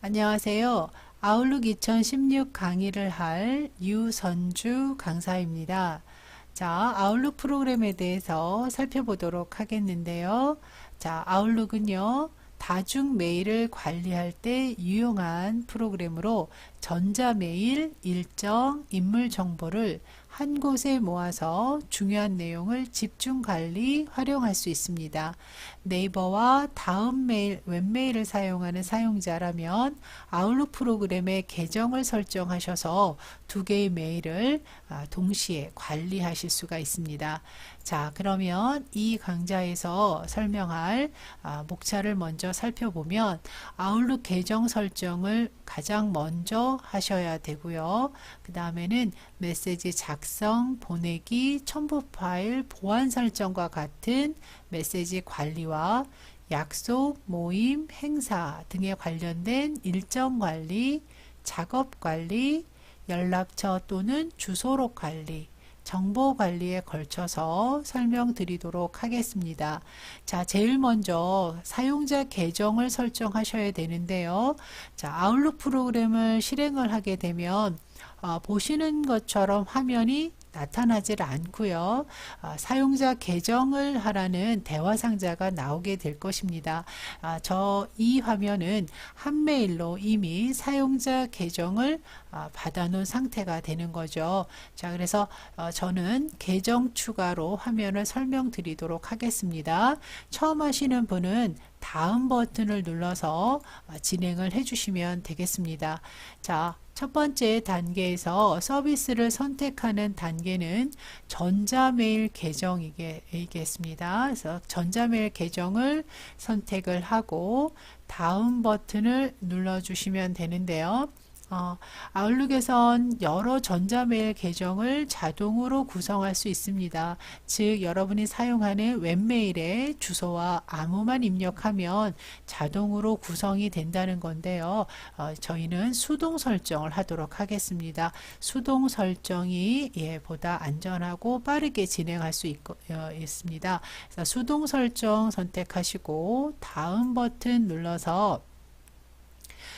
안녕하세요. 아웃룩 2016 강의를 할 유선주 강사입니다. 자, 아웃룩 프로그램에 대해서 살펴보도록 하겠는데요. 자, 아웃룩은요, 다중 메일을 관리할 때 유용한 프로그램으로 전자메일, 일정, 인물 정보를 한 곳에 모아서 중요한 내용을 집중 관리, 활용할 수 있습니다. 네이버와 다음 메일, 웹메일을 사용하는 사용자라면 아웃룩 프로그램의 계정을 설정하셔서 두 개의 메일을 동시에 관리하실 수가 있습니다. 자, 그러면 이 강좌에서 설명할 목차를 먼저 살펴보면 아웃룩 계정 설정을 가장 먼저 하셔야 되고요. 그 다음에는 메시지 작성, 보내기, 첨부 파일, 보안 설정과 같은 메시지 관리와 약속, 모임, 행사 등에 관련된 일정 관리, 작업 관리, 연락처 또는 주소록 관리, 정보 관리에 걸쳐서 설명드리도록 하겠습니다. 자, 제일 먼저 사용자 계정을 설정하셔야 되는데요. 자, 아웃룩 프로그램을 실행을 하게 되면 보시는 것처럼 화면이 나타나질 않고요. 사용자 계정을 하라는 대화 상자가 나오게 될 것입니다. 이 화면은 한 메일로 이미 사용자 계정을 받아 놓은 상태가 되는 거죠. 자, 그래서 저는 계정 추가로 화면을 설명드리도록 하겠습니다. 처음 하시는 분은 다음 버튼을 눌러서 진행을 해주시면 되겠습니다. 자, 첫 번째 단계에서 서비스를 선택하는 단계는 전자메일 계정이겠습니다. 그래서 전자메일 계정을 선택을 하고 다음 버튼을 눌러주시면 되는데요. 아웃룩에선 여러 전자메일 계정을 자동으로 구성할 수 있습니다. 즉, 여러분이 사용하는 웹메일에 주소와 암호만 입력하면 자동으로 구성이 된다는 건데요. 저희는 수동 설정을 하도록 하겠습니다. 수동 설정이 보다 안전하고 빠르게 진행할 수 있습니다. 그래서 수동 설정 선택하시고 다음 버튼 눌러서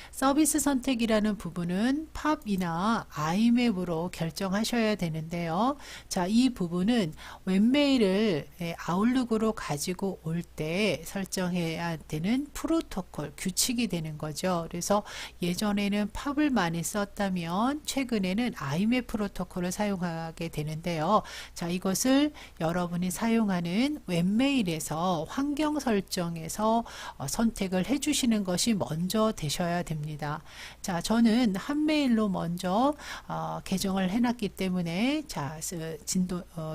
서비스 선택이라는 부분은 팝이나 아이맵으로 결정하셔야 되는데요. 자, 이 부분은 웹메일을 아웃룩으로 가지고 올 때 설정해야 되는 프로토콜, 규칙이 되는 거죠. 그래서 예전에는 팝을 많이 썼다면 최근에는 아이맵 프로토콜을 사용하게 되는데요. 자, 이것을 여러분이 사용하는 웹메일에서 환경 설정에서 선택을 해주시는 것이 먼저 되셔야 됩니다. 자, 저는 한 메일로 먼저 계정을 해놨기 때문에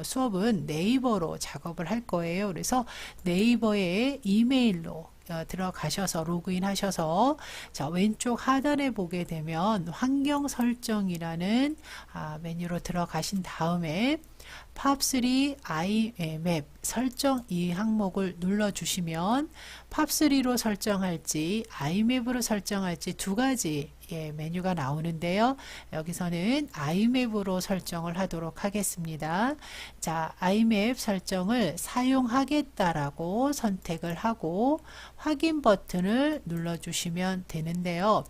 수업은 네이버로 작업을 할 거예요. 그래서 네이버에 이메일로 들어가셔서 로그인 하셔서 자, 왼쪽 하단에 보게 되면 환경 설정이라는 메뉴로 들어가신 다음에 팝3 아이맵 설정 이 항목을 눌러주시면 팝3로 설정할지 아이맵으로 설정할지 두 가지 메뉴가 나오는데요. 여기서는 아이맵으로 설정을 하도록 하겠습니다. 자, 아이맵 설정을 사용하겠다라고 선택을 하고 확인 버튼을 눌러주시면 되는데요.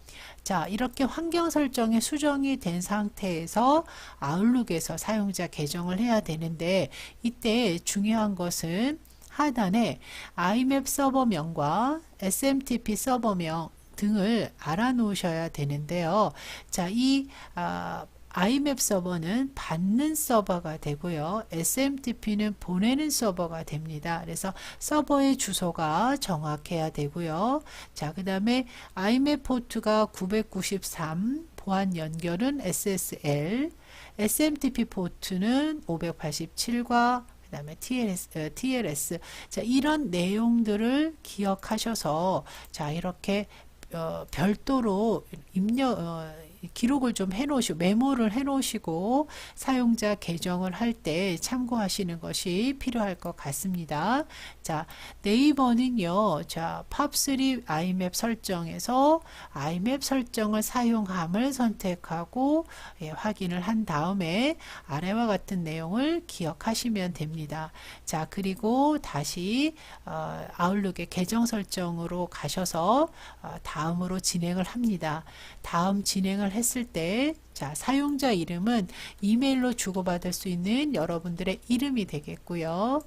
자, 이렇게 환경 설정이 수정이 된 상태에서 아웃룩에서 사용자 계정을 해야 되는데 이때 중요한 것은 하단에 아이맵 서버명과 SMTP 서버명 등을 알아 놓으셔야 되는데요. 자, 이 아이맵 서버는 받는 서버가 되고요. SMTP는 보내는 서버가 됩니다. 그래서 서버의 주소가 정확해야 되고요. 자, 그 다음에 아이맵 포트가 993, 보안 연결은 SSL, SMTP 포트는 587과 그 다음에 TLS. 자, 이런 내용들을 기억하셔서 자, 이렇게 별도로 기록을 좀 해놓으시고 메모를 해놓으시고 사용자 계정을 할 때 참고하시는 것이 필요할 것 같습니다. 자, 네이버는요, 자, 팝3 IMAP 설정에서 IMAP 설정을 사용함을 선택하고 확인을 한 다음에 아래와 같은 내용을 기억하시면 됩니다. 자, 그리고 다시 아웃룩의 계정 설정으로 가셔서 다음으로 진행을 합니다. 다음 진행을 했을 때 자, 사용자 이름은 이메일로 주고받을 수 있는 여러분들의 이름이 되겠고요.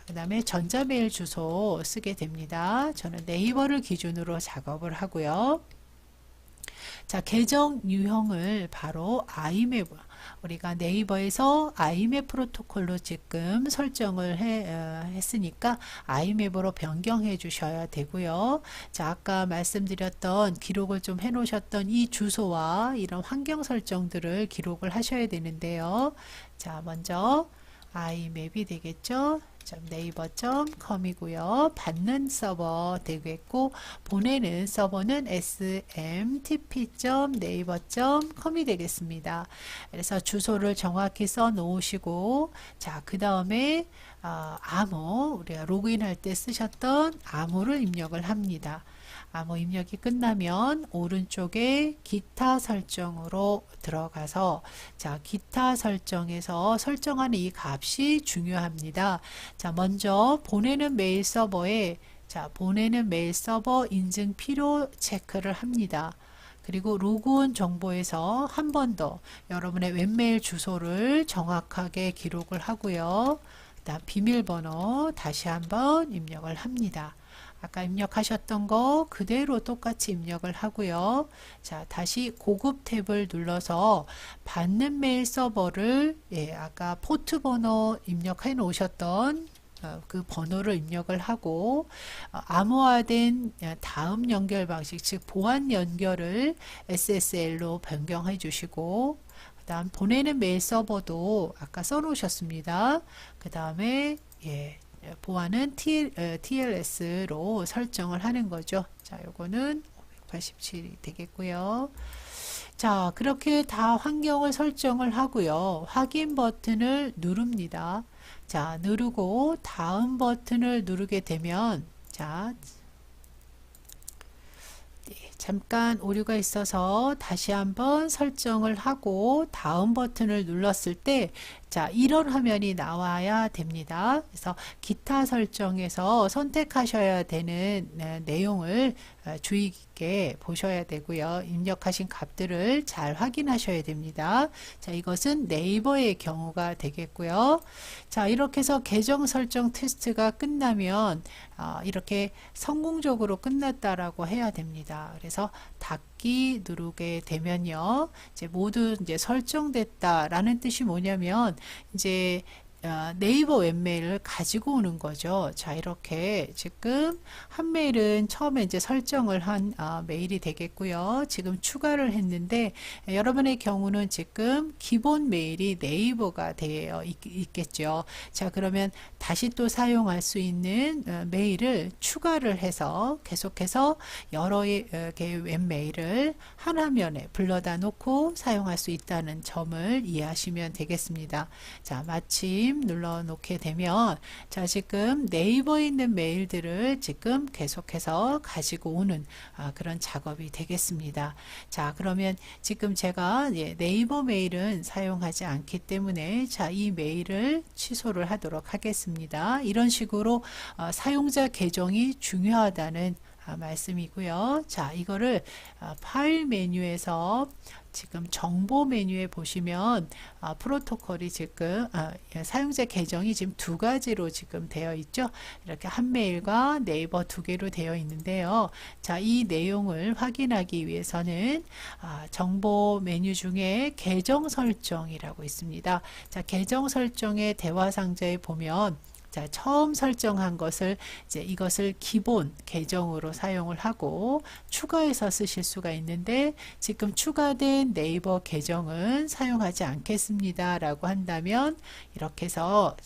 그 다음에 전자메일 주소 쓰게 됩니다. 저는 네이버를 기준으로 작업을 하고요. 자, 계정 유형을 바로 IMAP, 우리가 네이버에서 IMAP 프로토콜로 지금 설정을 했으니까 IMAP으로 변경해 주셔야 되고요. 자, 아까 말씀드렸던 기록을 좀 해 놓으셨던 이 주소와 이런 환경 설정들을 기록을 하셔야 되는데요. 자, 먼저 IMAP이 되겠죠. 네이버.com이고요. 받는 서버 되겠고 보내는 서버는 smtp.naver.com이 되겠습니다. 그래서 주소를 정확히 써 놓으시고 자, 그 다음에 암호, 우리가 로그인할 때 쓰셨던 암호를 입력을 합니다. 암호 입력이 끝나면 오른쪽에 기타 설정으로 들어가서 자, 기타 설정에서 설정하는 이 값이 중요합니다. 자, 먼저 보내는 메일 서버에 자, 보내는 메일 서버 인증 필요 체크를 합니다. 그리고 로그온 정보에서 한 번 더 여러분의 웹메일 주소를 정확하게 기록을 하고요. 그다음 비밀번호 다시 한번 입력을 합니다. 아까 입력하셨던 거 그대로 똑같이 입력을 하고요. 자, 다시 고급 탭을 눌러서 받는 메일 서버를 아까 포트 번호 입력해 놓으셨던 그 번호를 입력을 하고 암호화된 다음 연결 방식, 즉 보안 연결을 SSL로 변경해 주시고 그 다음 보내는 메일 서버도 아까 써 놓으셨습니다. 그 다음에 보안은 TLS로 설정을 하는 거죠. 자, 요거는 587이 되겠고요. 자, 그렇게 다 환경을 설정을 하고요. 확인 버튼을 누릅니다. 자, 누르고 다음 버튼을 누르게 되면 자, 잠깐 오류가 있어서 다시 한번 설정을 하고 다음 버튼을 눌렀을 때 자, 이런 화면이 나와야 됩니다. 그래서 기타 설정에서 선택하셔야 되는 내용을 주의 깊게 보셔야 되고요. 입력하신 값들을 잘 확인하셔야 됩니다. 자, 이것은 네이버의 경우가 되겠고요. 자, 이렇게 해서 계정 설정 테스트가 끝나면 이렇게 성공적으로 끝났다라고 해야 됩니다. 그래서 닫기 누르게 되면요. 이제 모두 이제 설정됐다라는 뜻이 뭐냐면 이제 네이버 웹메일을 가지고 오는 거죠. 자, 이렇게 지금 한 메일은 처음에 이제 설정을 한 메일이 되겠고요. 지금 추가를 했는데 여러분의 경우는 지금 기본 메일이 네이버가 되어 있겠죠. 자, 그러면 다시 또 사용할 수 있는 메일을 추가를 해서 계속해서 여러 개의 웹메일을 한 화면에 불러다 놓고 사용할 수 있다는 점을 이해하시면 되겠습니다. 자, 마침 눌러 놓게 되면 자, 지금 네이버에 있는 메일들을 지금 계속해서 가지고 오는 그런 작업이 되겠습니다. 자, 그러면 지금 제가 네이버 메일은 사용하지 않기 때문에 자, 이 메일을 취소를 하도록 하겠습니다. 이런 식으로 사용자 계정이 중요하다는 말씀이고요. 자, 이거를 파일 메뉴에서 지금 정보 메뉴에 보시면 프로토콜이 지금 사용자 계정이 지금 두 가지로 지금 되어 있죠. 이렇게 한 메일과 네이버 두 개로 되어 있는데요. 자, 이 내용을 확인하기 위해서는 정보 메뉴 중에 계정 설정이라고 있습니다. 자, 계정 설정의 대화 상자에 보면 자, 처음 설정한 것을 이제 이것을 기본 계정으로 사용을 하고 추가해서 쓰실 수가 있는데 지금 추가된 네이버 계정은 사용하지 않겠습니다 라고 한다면 이렇게 해서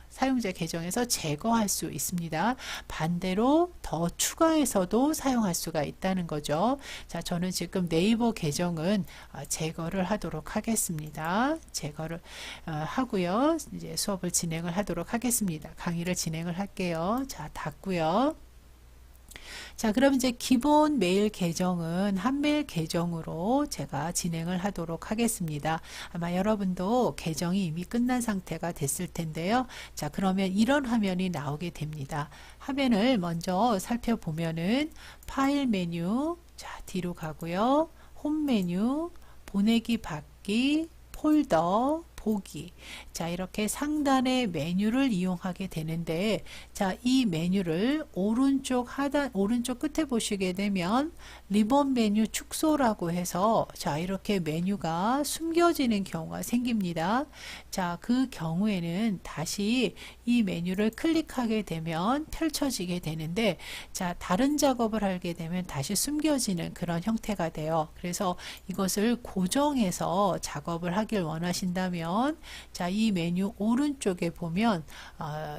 사용자 계정에서 제거할 수 있습니다. 반대로 더 추가해서도 사용할 수가 있다는 거죠. 자, 저는 지금 네이버 계정은 제거를 하도록 하겠습니다. 제거를 하고요. 이제 수업을 진행을 하도록 하겠습니다. 강의를 진행을 할게요. 자, 닫고요. 자, 그럼 이제 기본 메일 계정은 한메일 계정으로 제가 진행을 하도록 하겠습니다. 아마 여러분도 계정이 이미 끝난 상태가 됐을 텐데요. 자, 그러면 이런 화면이 나오게 됩니다. 화면을 먼저 살펴보면은 파일 메뉴, 자, 뒤로 가고요. 홈 메뉴, 보내기 받기, 폴더, 보기. 자, 이렇게 상단의 메뉴를 이용하게 되는데, 자, 이 메뉴를 오른쪽 하단, 오른쪽 끝에 보시게 되면 리본 메뉴 축소라고 해서 자, 이렇게 메뉴가 숨겨지는 경우가 생깁니다. 자, 그 경우에는 다시 이 메뉴를 클릭하게 되면 펼쳐지게 되는데, 자, 다른 작업을 하게 되면 다시 숨겨지는 그런 형태가 돼요. 그래서 이것을 고정해서 작업을 하길 원하신다면 자, 이 메뉴 오른쪽에 보면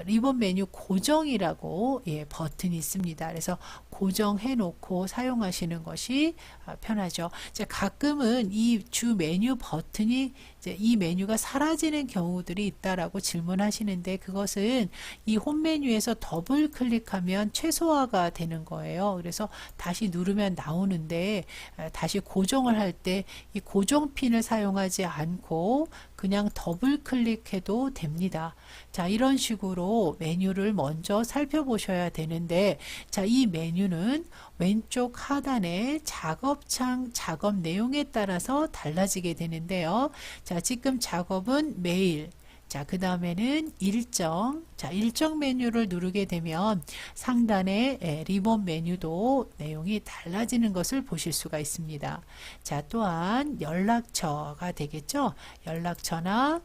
리본 메뉴 고정이라고 버튼이 있습니다. 그래서 고정해 놓고 사용하시는 것이 편하죠. 이제 가끔은 이 주 메뉴 버튼이 이제 이 메뉴가 사라지는 경우들이 있다라고 질문하시는데 그것은 이 홈 메뉴에서 더블 클릭하면 최소화가 되는 거예요. 그래서 다시 누르면 나오는데 다시 고정을 할 때 이 고정 핀을 사용하지 않고 그냥 더블 클릭해도 됩니다. 자, 이런 식으로 메뉴를 먼저 살펴보셔야 되는데, 자, 이 메뉴는 왼쪽 하단에 작업창 작업 내용에 따라서 달라지게 되는데요. 자, 지금 작업은 메일, 자, 그 다음에는 일정. 자, 일정 메뉴를 누르게 되면 상단에 리본 메뉴도 내용이 달라지는 것을 보실 수가 있습니다. 자, 또한 연락처가 되겠죠. 연락처나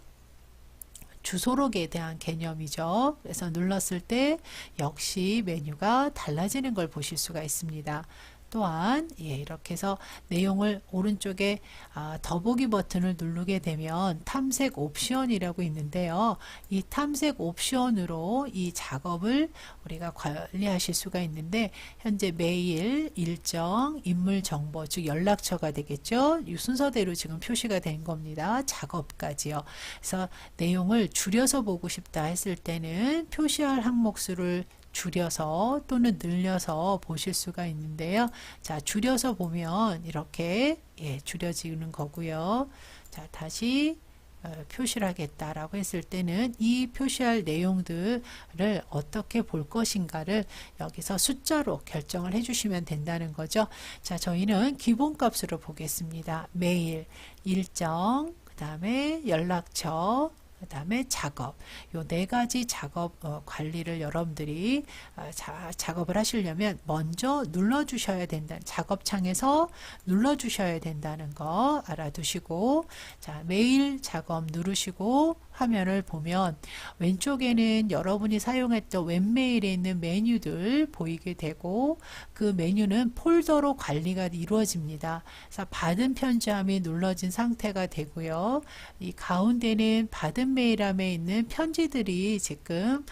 주소록에 대한 개념이죠. 그래서 눌렀을 때 역시 메뉴가 달라지는 걸 보실 수가 있습니다. 또한 이렇게 해서 내용을 오른쪽에 더보기 버튼을 누르게 되면 탐색 옵션이라고 있는데요. 이 탐색 옵션으로 이 작업을 우리가 관리하실 수가 있는데 현재 메일, 일정, 인물 정보 즉 연락처가 되겠죠. 이 순서대로 지금 표시가 된 겁니다. 작업까지요. 그래서 내용을 줄여서 보고 싶다 했을 때는 표시할 항목 수를 줄여서 또는 늘려서 보실 수가 있는데요. 자, 줄여서 보면 이렇게 줄여지는 거고요. 자, 다시 표시를 하겠다라고 했을 때는 이 표시할 내용들을 어떻게 볼 것인가를 여기서 숫자로 결정을 해주시면 된다는 거죠. 자, 저희는 기본값으로 보겠습니다. 메일, 일정, 그 다음에 연락처, 그 다음에 작업, 요 네 가지 작업 관리를 여러분들이 작업을 하시려면 먼저 눌러 주셔야 된다는, 작업창에서 눌러 주셔야 된다는 거 알아두시고, 자, 메일 작업 누르시고 화면을 보면 왼쪽에는 여러분이 사용했던 웹메일에 있는 메뉴들 보이게 되고 그 메뉴는 폴더로 관리가 이루어집니다. 그래서 받은 편지함이 눌러진 상태가 되고요. 이 가운데는 받은 메일함에 있는 편지들이 지금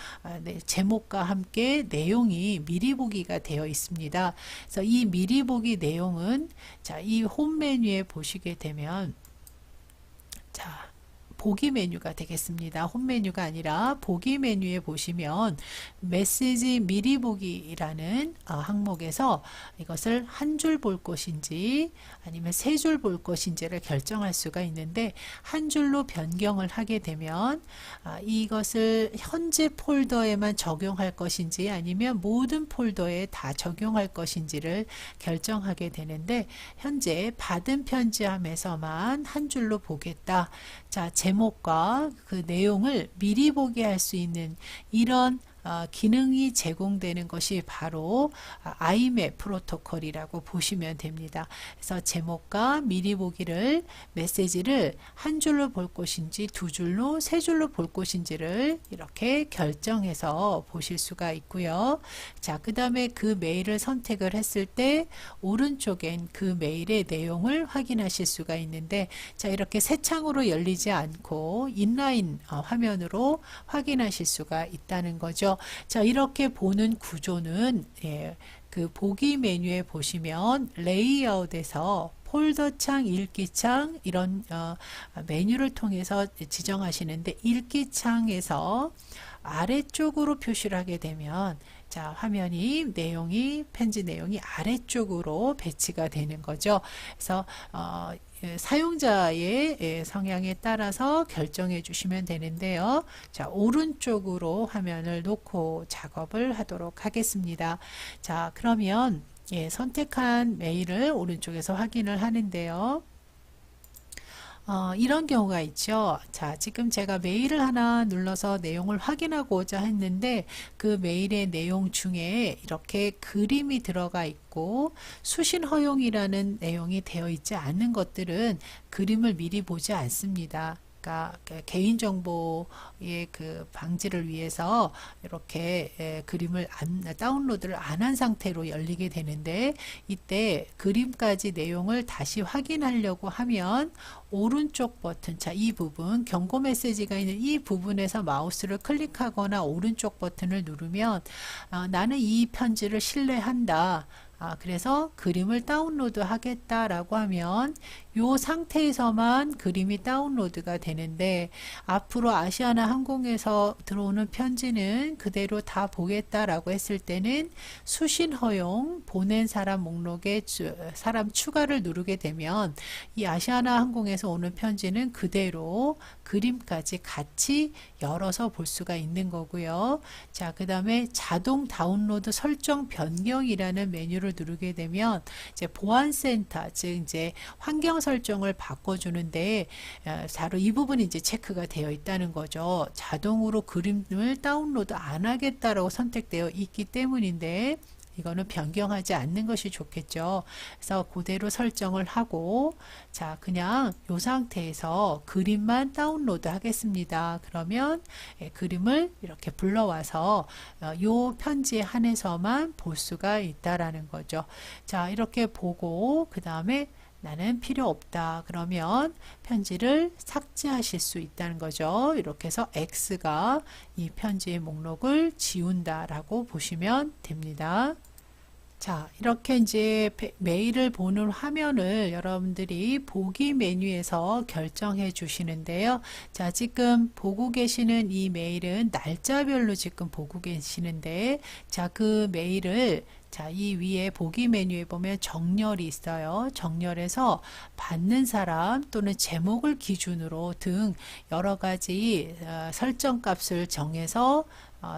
제목과 함께 내용이 미리 보기가 되어 있습니다. 그래서 이 미리 보기 내용은 자, 이 홈 메뉴에 보시게 되면 자, 보기 메뉴가 되겠습니다. 홈 메뉴가 아니라 보기 메뉴에 보시면 메시지 미리 보기라는 항목에서 이것을 한 줄 볼 것인지 아니면 세 줄 볼 것인지를 결정할 수가 있는데 한 줄로 변경을 하게 되면 이것을 현재 폴더에만 적용할 것인지 아니면 모든 폴더에 다 적용할 것인지를 결정하게 되는데 현재 받은 편지함에서만 한 줄로 보겠다. 자, 제목과 그 내용을 미리 보게 할 수 있는 이런 기능이 제공되는 것이 바로 IMAP 프로토콜이라고 보시면 됩니다. 그래서 제목과 미리 보기를 메시지를 한 줄로 볼 것인지 두 줄로 세 줄로 볼 것인지를 이렇게 결정해서 보실 수가 있고요. 자, 그 다음에 그 메일을 선택을 했을 때 오른쪽엔 그 메일의 내용을 확인하실 수가 있는데, 자, 이렇게 새 창으로 열리지 않고 인라인 화면으로 확인하실 수가 있다는 거죠. 자, 이렇게 보는 구조는 그 보기 메뉴에 보시면 레이아웃에서 폴더 창, 읽기 창 이런 메뉴를 통해서 지정하시는데, 읽기 창에서 아래쪽으로 표시를 하게 되면 자, 화면이 편지 내용이 아래쪽으로 배치가 되는 거죠. 그래서 사용자의 성향에 따라서 결정해 주시면 되는데요. 자, 오른쪽으로 화면을 놓고 작업을 하도록 하겠습니다. 자, 그러면 선택한 메일을 오른쪽에서 확인을 하는데요. 이런 경우가 있죠. 자, 지금 제가 메일을 하나 눌러서 내용을 확인하고자 했는데, 그 메일의 내용 중에 이렇게 그림이 들어가 있고 수신 허용이라는 내용이 되어 있지 않는 것들은 그림을 미리 보지 않습니다. 그러니까 개인정보의 그 방지를 위해서 이렇게 그림을 다운로드를 안 한 상태로 열리게 되는데, 이때 그림까지 내용을 다시 확인하려고 하면 오른쪽 버튼, 자, 이 부분 경고 메시지가 있는 이 부분에서 마우스를 클릭하거나 오른쪽 버튼을 누르면 나는 이 편지를 신뢰한다, 그래서 그림을 다운로드 하겠다라고 하면 이 상태에서만 그림이 다운로드가 되는데, 앞으로 아시아나 항공에서 들어오는 편지는 그대로 다 보겠다라고 했을 때는 수신 허용, 보낸 사람 목록에 사람 추가를 누르게 되면 이 아시아나 항공에서 오는 편지는 그대로 그림까지 같이 열어서 볼 수가 있는 거고요. 자, 그 다음에 자동 다운로드 설정 변경이라는 메뉴를 누르게 되면 이제 보안센터, 즉 이제 환경 설정을 바꿔주는데, 바로 이 부분이 이제 체크가 되어 있다는 거죠. 자동으로 그림을 다운로드 안 하겠다라고 선택되어 있기 때문인데, 이거는 변경하지 않는 것이 좋겠죠. 그래서 그대로 설정을 하고, 자, 그냥 이 상태에서 그림만 다운로드 하겠습니다. 그러면 그림을 이렇게 불러와서 이 편지에 한해서만 볼 수가 있다라는 거죠. 자, 이렇게 보고 그 다음에 나는 필요 없다 그러면 편지를 삭제하실 수 있다는 거죠. 이렇게 해서 X가 이 편지의 목록을 지운다 라고 보시면 됩니다. 자, 이렇게 이제 메일을 보는 화면을 여러분들이 보기 메뉴에서 결정해 주시는데요. 자, 지금 보고 계시는 이 메일은 날짜별로 지금 보고 계시는데, 자, 그 메일을 자, 이 위에 보기 메뉴에 보면 정렬이 있어요. 정렬해서 받는 사람 또는 제목을 기준으로 등 여러 가지 설정 값을 정해서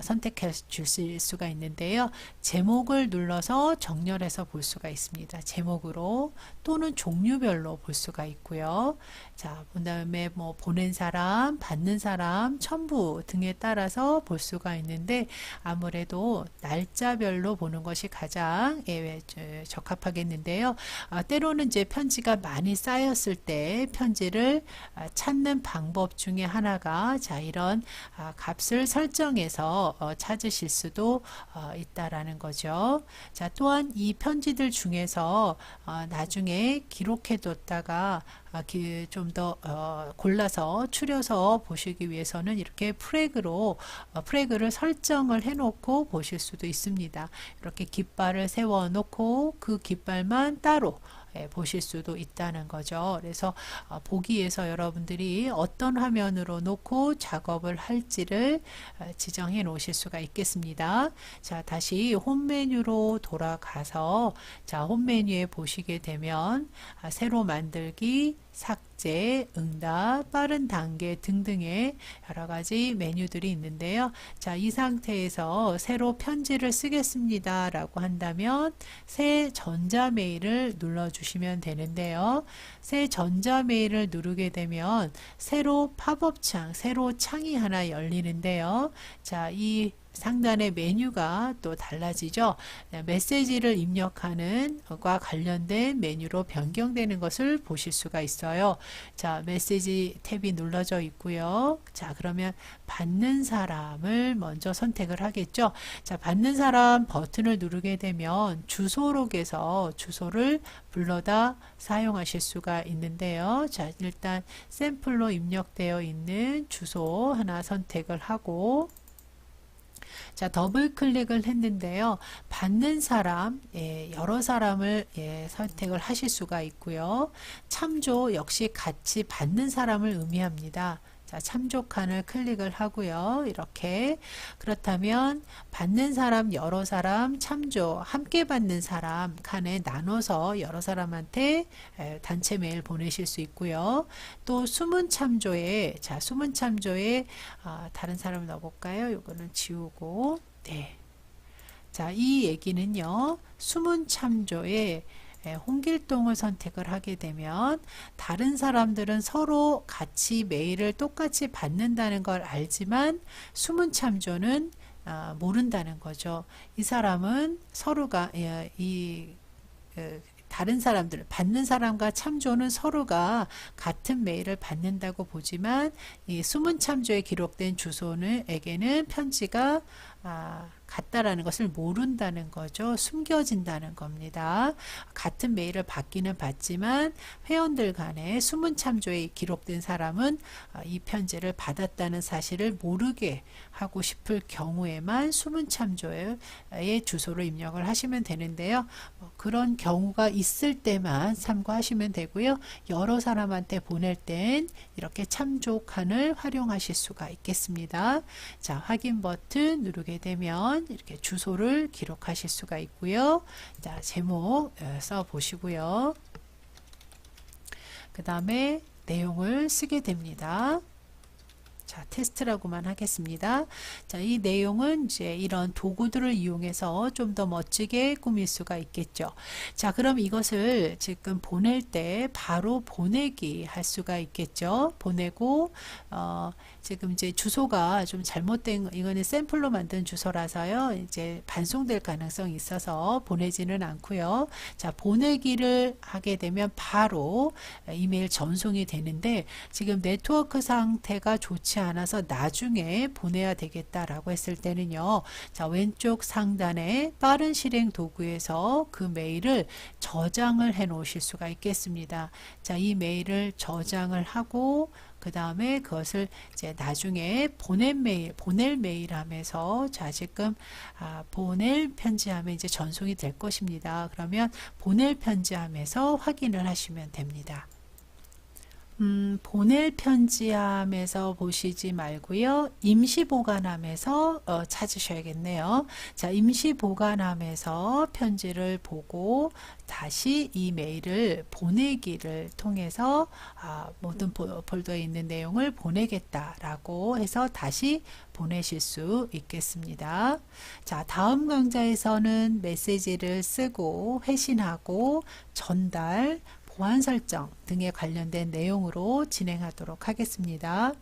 선택해 주실 수가 있는데요. 제목을 눌러서 정렬해서 볼 수가 있습니다. 제목으로 또는 종류별로 볼 수가 있고요. 자, 그 다음에 뭐 보낸 사람, 받는 사람, 첨부 등에 따라서 볼 수가 있는데, 아무래도 날짜별로 보는 것이 가장 적합하겠는데요. 때로는 이제 편지가 많이 쌓였을 때 편지를 찾는 방법 중에 하나가, 자, 이런 값을 설정해서 찾으실 수도 있다라는 거죠. 자, 또한 이 편지들 중에서 나중에 기록해 뒀다가 좀 더 골라서 추려서 보시기 위해서는 이렇게 프레그를 설정을 해 놓고 보실 수도 있습니다. 이렇게 깃발을 세워 놓고 그 깃발만 따로 보실 수도 있다는 거죠. 그래서 보기에서 여러분들이 어떤 화면으로 놓고 작업을 할지를 지정해 놓으실 수가 있겠습니다. 자, 다시 홈 메뉴로 돌아가서, 자, 홈 메뉴에 보시게 되면 새로 만들기, 삭제, 응답, 빠른 단계 등등의 여러 가지 메뉴들이 있는데요. 자, 이 상태에서 새로 편지를 쓰겠습니다 라고 한다면 새 전자메일을 눌러주시면 되는데요. 새 전자메일을 누르게 되면 새로 팝업 창, 새로 창이 하나 열리는데요. 자, 이 상단의 메뉴가 또 달라지죠. 메시지를 입력하는 것과 관련된 메뉴로 변경되는 것을 보실 수가 있어요. 자, 메시지 탭이 눌러져 있고요. 자, 그러면 받는 사람을 먼저 선택을 하겠죠. 자, 받는 사람 버튼을 누르게 되면 주소록에서 주소를 불러다 사용하실 수가 있는데요. 자, 일단 샘플로 입력되어 있는 주소 하나 선택을 하고, 자, 더블 클릭을 했는데요. 받는 사람, 여러 사람을 선택을 하실 수가 있고요. 참조 역시 같이 받는 사람을 의미합니다. 자, 참조 칸을 클릭을 하고요. 이렇게. 그렇다면 받는 사람, 여러 사람, 참조, 함께 받는 사람 칸에 나눠서 여러 사람한테 단체 메일 보내실 수 있고요. 또 숨은 참조에, 자, 숨은 참조에 다른 사람을 넣어볼까요? 요거는 지우고, 네. 자, 이 얘기는요. 숨은 참조에 홍길동을 선택을 하게 되면 다른 사람들은 서로 같이 메일을 똑같이 받는다는 걸 알지만 숨은 참조는 모른다는 거죠. 이 사람은 서로가 다른 사람들, 받는 사람과 참조는 서로가 같은 메일을 받는다고 보지만 이 숨은 참조에 기록된 주소에게는 편지가 같다라는 것을 모른다는 거죠. 숨겨진다는 겁니다. 같은 메일을 받기는 받지만 회원들 간에 숨은 참조에 기록된 사람은 이 편지를 받았다는 사실을 모르게 하고 싶을 경우에만 숨은 참조의 주소를 입력을 하시면 되는데요. 그런 경우가 있을 때만 참고하시면 되고요. 여러 사람한테 보낼 땐 이렇게 참조 칸을 활용하실 수가 있겠습니다. 자, 확인 버튼 누르게 되면 이렇게 주소를 기록하실 수가 있고요. 자, 제목 써 보시고요. 그 다음에 내용을 쓰게 됩니다. 자, 테스트라고만 하겠습니다. 자, 이 내용은 이제 이런 도구들을 이용해서 좀 더 멋지게 꾸밀 수가 있겠죠. 자, 그럼 이것을 지금 보낼 때 바로 보내기 할 수가 있겠죠. 보내고, 지금 이제 주소가 좀 잘못된, 이거는 샘플로 만든 주소라서요. 이제 반송될 가능성이 있어서 보내지는 않고요. 자, 보내기를 하게 되면 바로 이메일 전송이 되는데 지금 네트워크 상태가 좋지 않아서 나중에 보내야 되겠다라고 했을 때는요. 자, 왼쪽 상단에 빠른 실행 도구에서 그 메일을 저장을 해 놓으실 수가 있겠습니다. 자, 이 메일을 저장을 하고 그 다음에 그것을 이제 나중에 보낼 메일 하면서 자, 지금 보낼 편지 하면 이제 전송이 될 것입니다. 그러면 보낼 편지 하면서 확인을 하시면 됩니다. 보낼 편지함에서 보시지 말고요. 임시 보관함에서 찾으셔야겠네요. 자, 임시 보관함에서 편지를 보고 다시 이 메일을 보내기를 통해서 모든 폴더에 있는 내용을 보내겠다라고 해서 다시 보내실 수 있겠습니다. 자, 다음 강좌에서는 메시지를 쓰고 회신하고 전달, 보안 설정 등에 관련된 내용으로 진행하도록 하겠습니다.